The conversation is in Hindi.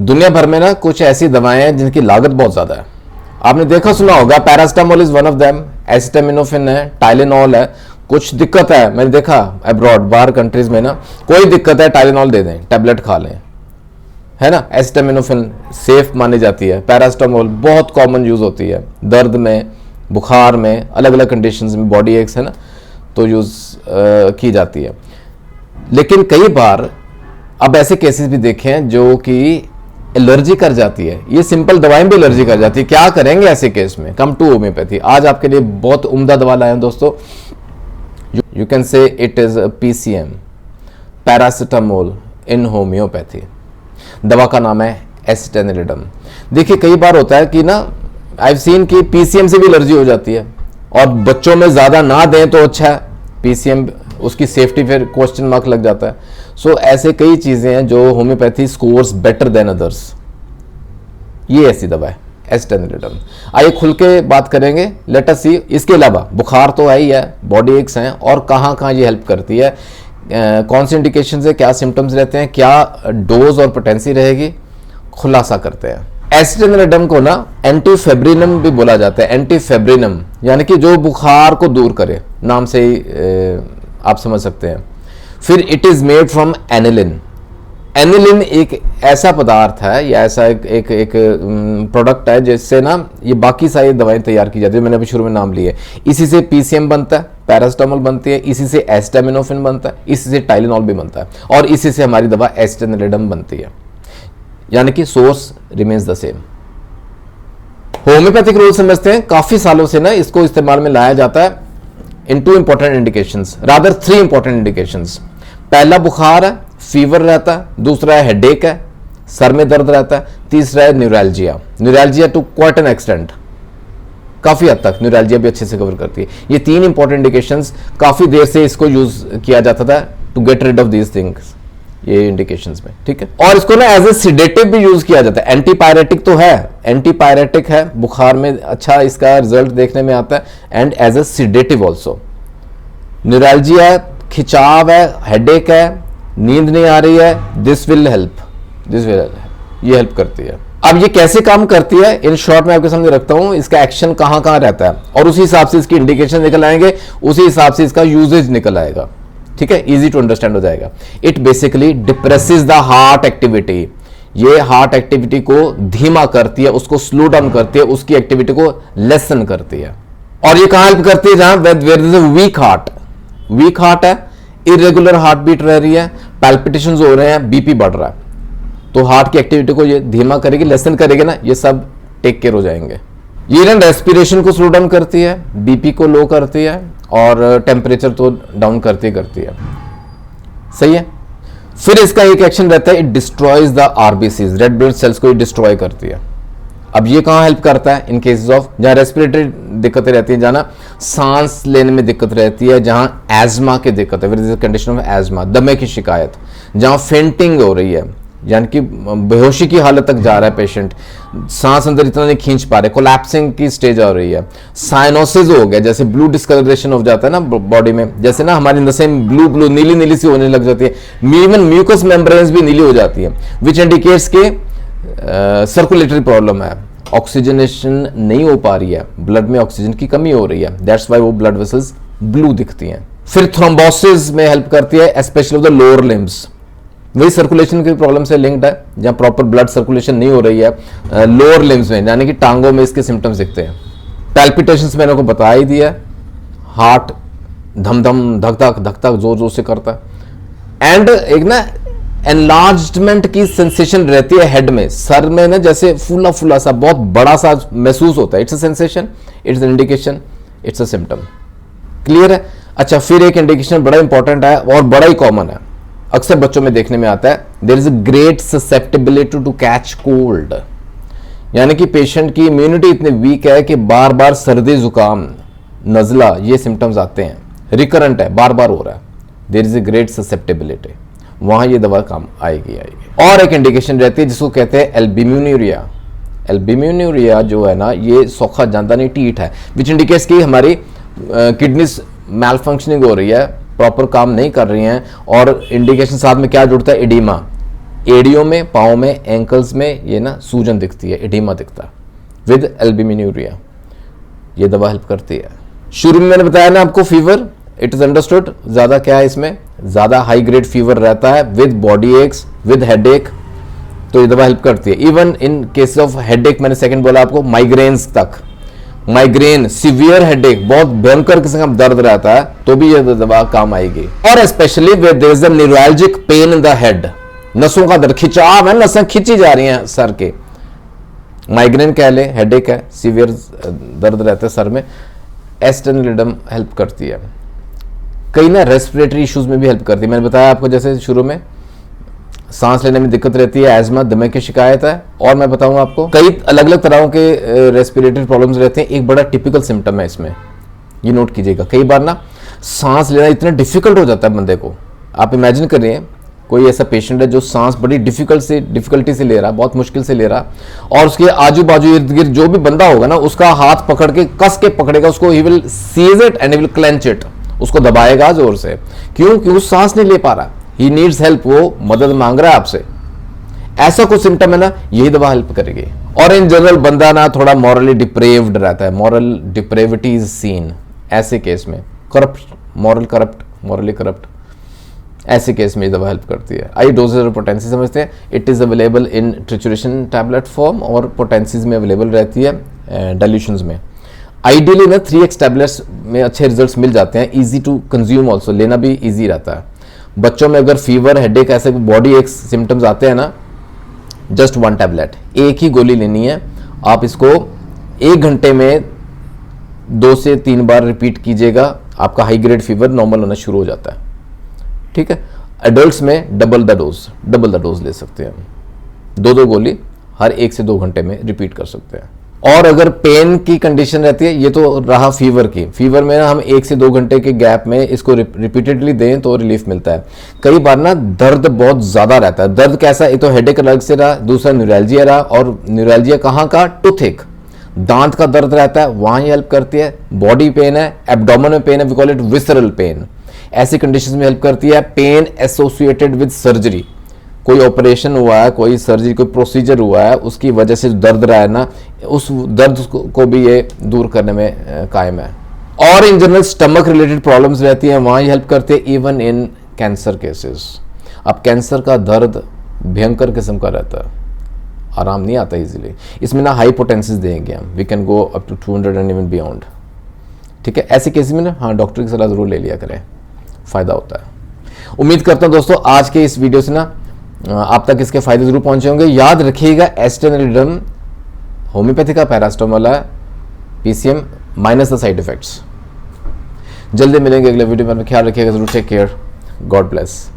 दुनिया भर में ना कुछ ऐसी दवाएं हैं जिनकी लागत बहुत ज्यादा है। आपने देखा सुना होगा, paracetamol is one of them, acetaminophen है, टाइलेनॉल है। कुछ दिक्कत है, मैंने देखा अब्रॉड बाहर कंट्रीज में ना, कोई दिक्कत है टाइलेनॉल दे दें, टैबलेट खा लें, है ना। एसिटामिनोफेन सेफ मानी जाती है। पैरास्टामोल बहुत कॉमन यूज होती है दर्द में, बुखार में, अलग अलग कंडीशंस में, बॉडी एक्स है ना, तो यूज की जाती है। लेकिन कई बार अब ऐसे केसेस भी देखे हैं जो कि एलर्जी कर जाती है, ये सिंपल दवाएं भी एलर्जी कर जाती है। क्या करेंगे ऐसे केस में? Come to homeopathy. आज आपके लिए बहुत उम्दा दवा लाए हैं दोस्तों। You can say it is PCM, paracetamol in homeopathy. दवा का नाम है एसिटानिलिडम। देखिए कई बार होता है कि ना, आई हैव सीन कि PCM से भी एलर्जी हो जाती है, और बच्चों में ज्यादा ना दें तो अच्छा है। PCM उसकी सेफ्टी फिर क्वेश्चन मार्क लग जाता है। सो ऐसे कई चीजें हैं जो homeopathy scores better than others. ये ऐसी दवा है एसिटानिलिडम। आइए खुल के बात करेंगे, लेट अस सी। इसके अलावा बुखार तो है ही है, बॉडी एक्स हैं, और कहाँ कहाँ ये हेल्प करती है, कौन सी इंडिकेशन है, क्या सिम्टम्स रहते हैं, क्या डोज और पोटेंसी रहेगी, खुलासा करते हैं। एसिटानिलिडम को ना एंटीफेब्रिनम भी बोला जाता है। एंटीफेब्रिनम यानी कि जो बुखार को दूर करे, नाम से ही आप समझ सकते हैं। फिर it is made from aniline. Aniline एक ऐसा पदार्थ है या ऐसा एक प्रोडक्ट है जिससे ना ये बाकी सारी दवाएं तैयार की जाती है। मैंने अभी शुरू में नाम लिए। इसी से PCM बनता है, पैरास्टामोल बनती है, इसी से एसिटामिनोफेन बनता है, इसी से टाइलेनॉल भी बनता है, और इसी से हमारी दवा एसिटानिलिडम बनती है। यानी कि source remains the same. Homeopathic rule समझते हैं, काफी सालों से ना इसको इस्तेमाल में लाया जाता है इन 2 important indications, rather 3 important indications. पहला बुखार है, फीवर रहता है। दूसरा है हेडेक है, सर में दर्द रहता है। तीसरा है neuralgia. Neuralgia to quite an extent, काफी हद तक न्यूरैल्जिया भी अच्छे से कवर करती है। ये 3 इंपॉर्टेंट इंडिकेशंस, काफी देर से इसको यूज किया जाता था to get rid of these things, ये इंडिकेशंस में, ठीक है। और इसको ना एज ए सिडेटिव भी यूज किया जाता है। एंटीपायरेटिक तो है, एंटीपायरेटिक है, बुखार में अच्छा इसका रिजल्ट देखने में आता है, and as a sedative also. Neuralgia है, खिंचाव है, हेडेक है, नींद नहीं आ रही है, दिस विल हेल्प, ये हेल्प करती है। अब ये कैसे काम करती है, इन शॉर्ट में आपके सामने रखता हूं। इसका एक्शन कहां कहां रहता है, और उसी हिसाब से इसकी इंडिकेशन निकल आएंगे, उसी हिसाब से इसका यूजेज निकल आएगा, ठीक है। इजी टू अंडरस्टैंड हो जाएगा। It basically depresses the heart activity. ये हार्ट एक्टिविटी को धीमा करती है, उसको स्लो डाउन करती है, उसकी एक्टिविटी को लेसन करती है। और ये कहां हेल्प करती है? जहां where is a weak heart, weak heart है, इरेगुलर हार्ट बीट रह रही है, पैल्पिटेशंस हो रहे हैं, बीपी बढ़ रहा है, तो हार्ट की एक्टिविटी को ये धीमा करेगी, लेसन करेगी ना, ये सब टेक केयर हो जाएंगे। ये ना रेस्पिरेशन को स्लो डाउन करती है, बीपी को लो करती है, और टेम्परेचर तो डाउन करती है। सही है। फिर इसका एक एक्शन रहता है, it destroys the RBCs, red blood cells को ये डिस्ट्रॉय करती है। अब ये कहां हेल्प करता है? इन केसेस ऑफ जहां रेस्पिरेटरी दिक्कतें रहती हैं, जहां ना सांस लेने में दिक्कत रहती है, जहां एजमा की दिक्कत है, कंडीशन ऑफ एजमा, दमे की शिकायत, जहां फेंटिंग हो रही है, यानी कि बेहोशी की हालत तक जा रहा है पेशेंट, सांस अंदर इतना नहीं खींच पा रहे, कोलैप्सिंग की स्टेज आ रही है, साइनोसिस हो गया, जैसे ब्लू डिस्कलरेशन हो जाता है ना बॉडी में, जैसे ना हमारी नसें ब्लू नीली नीली सी होने लग जाती है, इवन म्यूकस मेम्ब्रेन्स भी नीली हो जाती है, विच इंडिकेट्स के सर्कुलेटरी प्रॉब्लम है, ऑक्सीजनेशन नहीं हो पा रही है, ब्लड में ऑक्सीजन की कमी हो रही है, दैट्स व्हाई वो ब्लड वेसल्स ब्लू दिखती हैं। फिर थ्रोम्बोसिस में हेल्प करती है, specially of the lower limbs, वही सर्कुलेशन की प्रॉब्लम से लिंक्ड है, जहां प्रॉपर ब्लड सर्कुलेशन नहीं हो रही है लोअर लिम्स में, यानी कि टांगों में इसके सिम्टम्स दिखते हैं। पैल्पिटेशंस मैंने को बता ही दिया, हार्ट धम धम धक धक जोर जोर से करता है, एंड एक ना एनलार्जमेंट की सेंसेशन रहती है हेड में, सर में ना जैसे फूला फूला सा बहुत बड़ा सा महसूस होता है। It's a sensation, it's an indication, it's a symptom. Clear है? अच्छा, फिर एक इंडिकेशन बड़ा इंपॉर्टेंट है और बड़ा ही कॉमन है, अक्सर बच्चों में देखने में आता है, there is a great susceptibility to catch cold, यानी कि पेशेंट की इम्यूनिटी इतनी वीक है कि बार बार सर्दी जुकाम नजला ये सिम्टम्स आते हैं, रिकरेंट है, बार बार हो रहा है, there is a great susceptibility, वहां ये दवा काम आएगी। और एक इंडिकेशन रहती है जिसको कहते हैं एल्ब्यूमिनुरिया। एल्ब्यूमिनुरिया जो है ना, ये सोखा जानदा नहीं टीट है, विच इंडिकेट्स की हमारी किडनीज मैल फंक्शनिंग हो रही है, प्रॉपर काम नहीं कर रही हैं, और इंडिकेशन साथ में क्या जुड़ता है? एडिमा, एड़ियों में, पाँव में, एंकल्स में ये ना सूजन दिखती है, एडिमा दिखता है विद एल्ब्यूमिन्यूरिया, ये दवा हेल्प करती है। शुरू में मैंने बताया ना आपको फीवर, इट इज अंडरस्टूड। ज़्यादा क्या है इसमें, ज़्यादा हाई ग्रेड फीवर रहता है with body aches, with headache, तो ये दवा हेल्प करती है। Even in case of headache, मैंने सेकंड बोला आपको, माइग्रेन्स तक, माइग्रेन, सीवियर हेडेक, बहुत भयंकर किस्म का दर्द रहता है, तो भी ये दवा काम आएगी। और specially with there is a neuralgic pain in the head, नसों का दर्द, खिंचाव है, नसें खींची जा रही हैं सर के, माइग्रेन कह ले, हेडेक है, सीवियर दर्द रहता है सर में, एस्टेनिलिडम हेल्प करती है। कई ना रेस्पिरेटरी इश्यूज में भी हेल्प करती है। मैंने बताया आपको जैसे शुरू में सांस लेने में दिक्कत रहती है, एजमा, दमे की शिकायत है, और मैं बताऊंगा आपको कई अलग अलग तरह के रेस्पिरेटरी प्रॉब्लम्स रहते हैं। एक बड़ा टिपिकल सिम्टम है इसमें, ये नोट कीजिएगा, कई बार ना सांस लेना इतना डिफिकल्ट हो जाता है बंदे को। आप इमेजिन करिए कोई ऐसा पेशेंट है जो सांस बड़ी डिफिकल्टी से ले रहा, बहुत मुश्किल से ले रहा, और उसके आजू बाजू इर्द गिर्द जो भी बंदा होगा ना, उसका हाथ पकड़ के कस के पकड़ेगा उसको, he will sees it and he will clench it, उसको दबाएगा जोर से। क्यों? क्योंकि वो सांस नहीं ले पा रहा, ही नीड्स हेल्प, वो मदद मांग रहा है आपसे। ऐसा कुछ सिम्टम है ना, यही दवा हेल्प करेगी। और इन जनरल बंदा ना थोड़ा मॉरली डिप्रेव्ड रहता है, मॉरल डिप्रेविटी इज सीन, ऐसे केस में करप्ट, मॉरली करप्ट, ऐसे केस में ये दवा हेल्प करती है। आई डोजेज और पोटेंसी समझते हैं। It is available in trituration tablet form और पोटेंसीज में अवेलेबल रहती है डाइल्यूशंस में। आइडियली ना 3x टैबलेट्स में अच्छे रिजल्ट्स मिल जाते हैं, इजी टू कंज्यूम ऑल्सो, लेना भी इजी रहता है। बच्चों में अगर फीवर, हेडेक, ऐसे बॉडी एक्स सिम्टम्स आते हैं ना, जस्ट 1 टैबलेट, एक ही गोली लेनी है। आप इसको 1 घंटे में 2 से 3 बार रिपीट कीजिएगा, आपका हाई ग्रेड फीवर नॉर्मल होना शुरू हो जाता है। ठीक है। एडल्ट्स में डबल द डोज ले सकते हैं, 2 गोली हर 1 से 2 घंटे में रिपीट कर सकते हैं। और अगर पेन की कंडीशन रहती है, ये तो रहा फीवर की, फीवर में हम 1 से 2 घंटे के गैप में इसको रिपीटेडली दें तो रिलीफ मिलता है। कई बार ना दर्द बहुत ज्यादा रहता है। दर्द कैसा, एक तो हेडेक अलग से रहा, दूसरा न्यूरैल्जिया रहा, और न्यूरैल्जिया कहाँ का, टूथिक, दांत का दर्द रहता है, वहां हेल्प करती है। बॉडी पेन है, एब्डोमेन में पेन है, we call it visceral pain, ऐसी कंडीशन में हेल्प करती है। पेन एसोसिएटेड विद सर्जरी, कोई ऑपरेशन हुआ है, कोई सर्जरी, कोई प्रोसीजर हुआ है, उसकी वजह से दर्द रहा है ना, उस दर्द को भी ये दूर करने में कायम है। और in general stomach related problems रहती हैं, वहाँ ये हेल्प करते हैं, इवन इन कैंसर केसेस। अब कैंसर का दर्द भयंकर किस्म का रहता है, आराम नहीं आता इजीली। इसमें ना हाई पोटेंसीज देंगे हम, we can go up to 200 and even beyond. ठीक है, ऐसे केस में ना हाँ डॉक्टर की सलाह जरूर ले लिया करें, फ़ायदा होता है। उम्मीद करता हूँ दोस्तों आज के इस वीडियो से ना आप तक इसके फायदे जरूर पहुंचे होंगे। याद रखिएगा, एस्टेनिलिडम होम्योपैथी का पैरास्टामोल है, PCM minus the side effects. जल्दी मिलेंगे अगले वीडियो में, ख्याल रखिएगा जरूर, टेक केयर, गॉड ब्लेस।